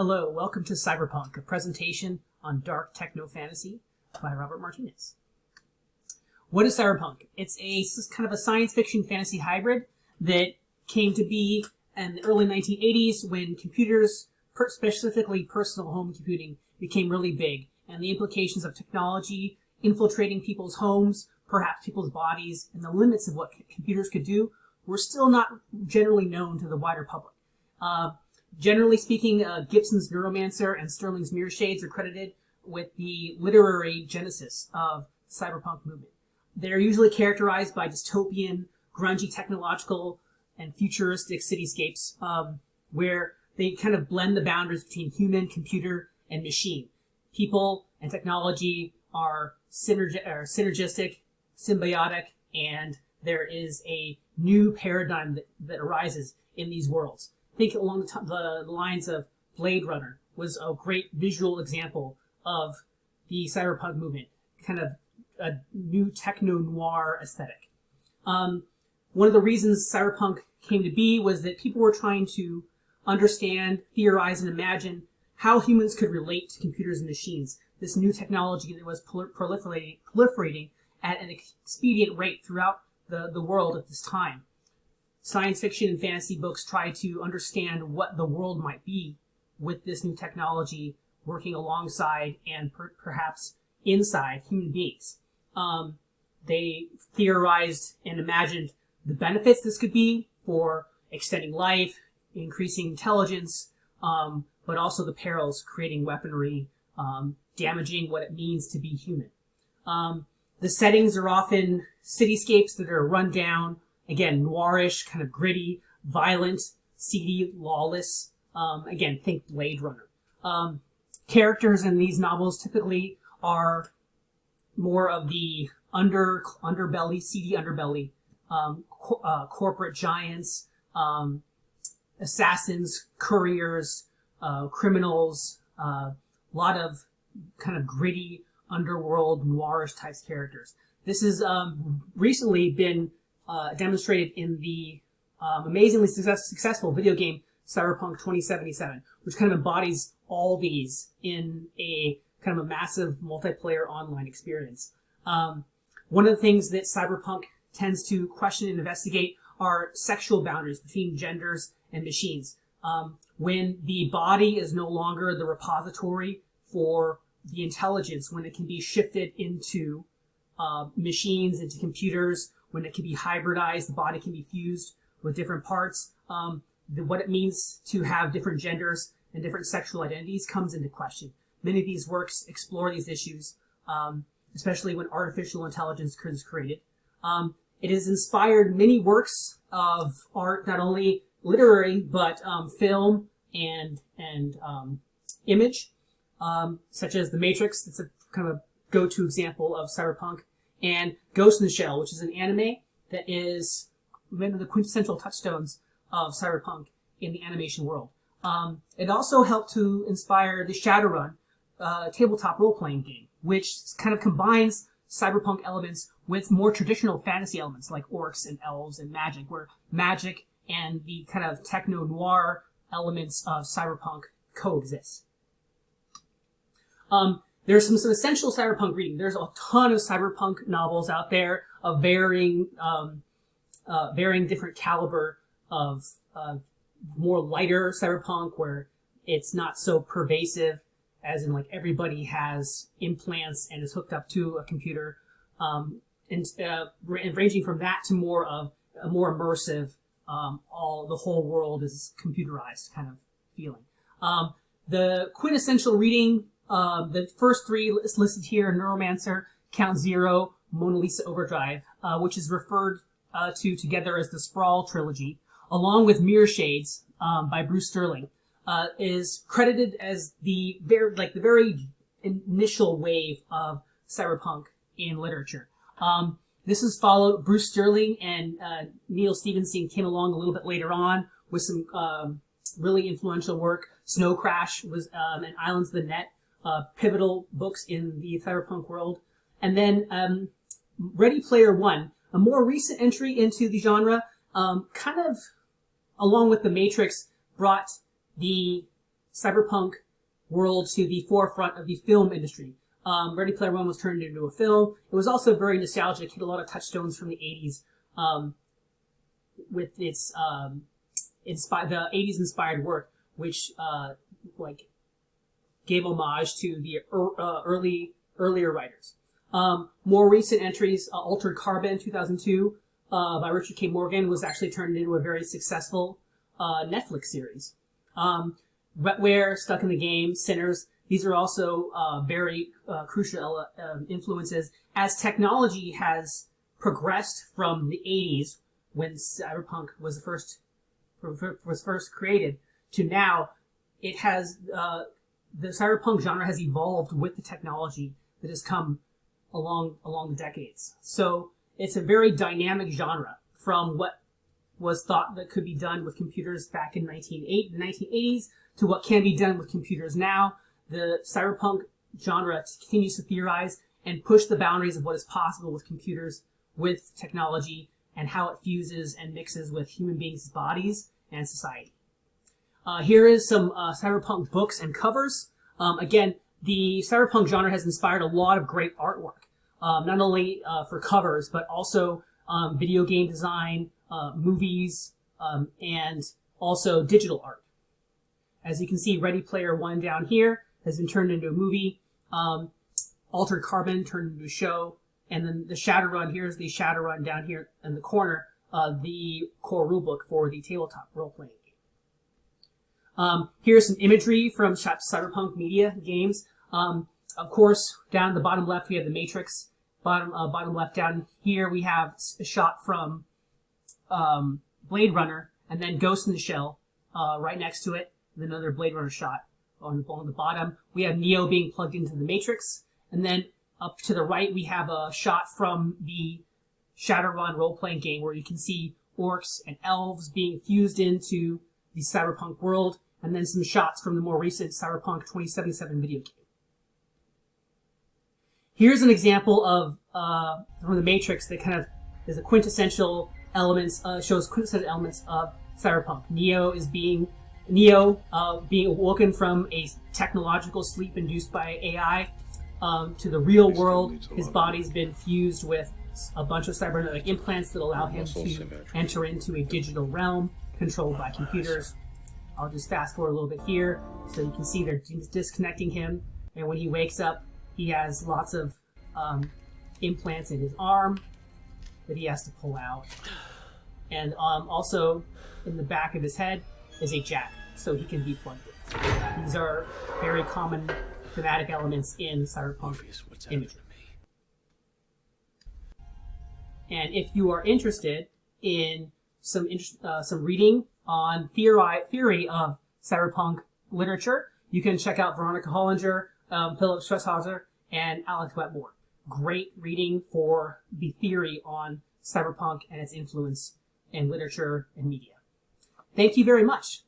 Hello, welcome to Cyberpunk, a presentation on dark techno-fantasy by Robert Martinez. What is Cyberpunk? It's kind of a science fiction fantasy hybrid that came to be in the early 1980s when computers, specifically personal home computing, became really big, and the implications of technology infiltrating people's homes, perhaps people's bodies, and the limits of what computers could do were still not generally known to the wider public. Generally speaking, Gibson's Neuromancer and Sterling's Mirror Shades are credited with the literary genesis of the cyberpunk movement. They're usually characterized by dystopian, grungy technological and futuristic cityscapes where they kind of blend the boundaries between human, computer, and machine. People and technology are synergistic, symbiotic, and there is a new paradigm that arises in these worlds. Think along the lines of Blade Runner was a great visual example of the cyberpunk movement, kind of a new techno-noir aesthetic. One of the reasons cyberpunk came to be was that people were trying to understand, theorize, and imagine how humans could relate to computers and machines, this new technology that was proliferating at an expedient rate throughout the world at this time. Science fiction and fantasy books try to understand what the world might be with this new technology working alongside and perhaps inside human beings. They theorized and imagined the benefits this could be for extending life, increasing intelligence, but also the perils, creating weaponry, damaging what it means to be human. The settings are often cityscapes that are run down, again, noirish, kind of gritty, violent, seedy, lawless. Again, think Blade Runner. Characters in these novels typically are more of the underbelly, seedy underbelly, corporate giants, assassins, couriers, criminals, a lot of kind of gritty, underworld, noirish types characters. This has recently been demonstrated in the amazingly successful video game Cyberpunk 2077, which kind of embodies all these in a kind of a massive multiplayer online experience. One of the things that Cyberpunk tends to question and investigate are sexual boundaries between genders and machines. When the body is no longer the repository for the intelligence, when it can be shifted into machines, into computers, when it can be hybridized, the body can be fused with different parts. What it means to have different genders and different sexual identities comes into question. Many of these works explore these issues, especially when artificial intelligence is created. It has inspired many works of art, not only literary, but film and image, such as The Matrix. That's a kind of a go-to example of cyberpunk. And Ghost in the Shell, which is an anime that is one of the quintessential touchstones of cyberpunk in the animation world. It also helped to inspire the Shadowrun tabletop role-playing game, which kind of combines cyberpunk elements with more traditional fantasy elements like orcs and elves and magic, where magic and the kind of techno-noir elements of cyberpunk coexist. There's some essential cyberpunk reading. There's a ton of cyberpunk novels out there of varying different caliber of more lighter cyberpunk, where it's not so pervasive, as in like everybody has implants and is hooked up to a computer, and ranging from that to more of a more immersive, the whole world is computerized kind of feeling. The quintessential reading. The first three listed here, Neuromancer, Count Zero, Mona Lisa Overdrive, which is referred to together as the Sprawl Trilogy, along with Mirror Shades by Bruce Sterling, is credited as the very initial wave of cyberpunk in literature. This is followed, Bruce Sterling and Neil Stephenson came along a little bit later on with some really influential work. Snow Crash was and Islands of the Net, pivotal books in the cyberpunk world. And then Ready Player One, a more recent entry into the genre, kind of along with The Matrix, brought the cyberpunk world to the forefront of the film industry. Ready Player One was turned into a film. It was also very nostalgic, hit a lot of touchstones from the 80s with its the 80s inspired work, which gave homage to the earlier writers. More recent entries, Altered Carbon 2002 by Richard K. Morgan was actually turned into a very successful Netflix series. Wetware, Stuck in the Game, Sinners, these are also very crucial influences as technology has progressed from the 80s when cyberpunk was first created to now. It has the cyberpunk genre has evolved with the technology that has come along the decades. So it's a very dynamic genre from what was thought that could be done with computers back in the 1980s to what can be done with computers now. The cyberpunk genre continues to theorize and push the boundaries of what is possible with computers, with technology, and how it fuses and mixes with human beings' bodies and society. Here is some cyberpunk books and covers. Again, the cyberpunk genre has inspired a lot of great artwork, not only for covers, but also video game design, movies, and also digital art. As you can see, Ready Player One down here has been turned into a movie. Altered Carbon turned into a show. And then the Shadowrun, here's the Shadowrun down here in the corner, the core rulebook for the tabletop role-playing game. Here's some imagery from Cyberpunk Media Games. Of course, down at the bottom left, we have the Matrix. Bottom left down here, we have a shot from Blade Runner, and then Ghost in the Shell right next to it, and another Blade Runner shot on the bottom. We have Neo being plugged into the Matrix, and then up to the right, we have a shot from the Shadowrun role-playing game where you can see orcs and elves being fused into the cyberpunk world, and then some shots from the more recent Cyberpunk 2077 video game. Here's an example of from the Matrix that kind of is a quintessential elements, shows quintessential elements of cyberpunk. Neo being awoken from a technological sleep induced by AI to the real world. His body's been fused with a bunch of cybernetic implants that allow him to enter into a digital realm controlled by computers. I'll just fast forward a little bit here so you can see they're disconnecting him, and when he wakes up, he has lots of implants in his arm that he has to pull out. And also in the back of his head is a jack, so he can be plugged in. These are very common thematic elements in cyberpunk imagery. And if you are interested in some reading on theory of cyberpunk literature, you can check out Veronica Hollinger, Philip Stresshauser, and Alex Wetmore. Great reading for the theory on cyberpunk and its influence in literature and media. Thank you very much.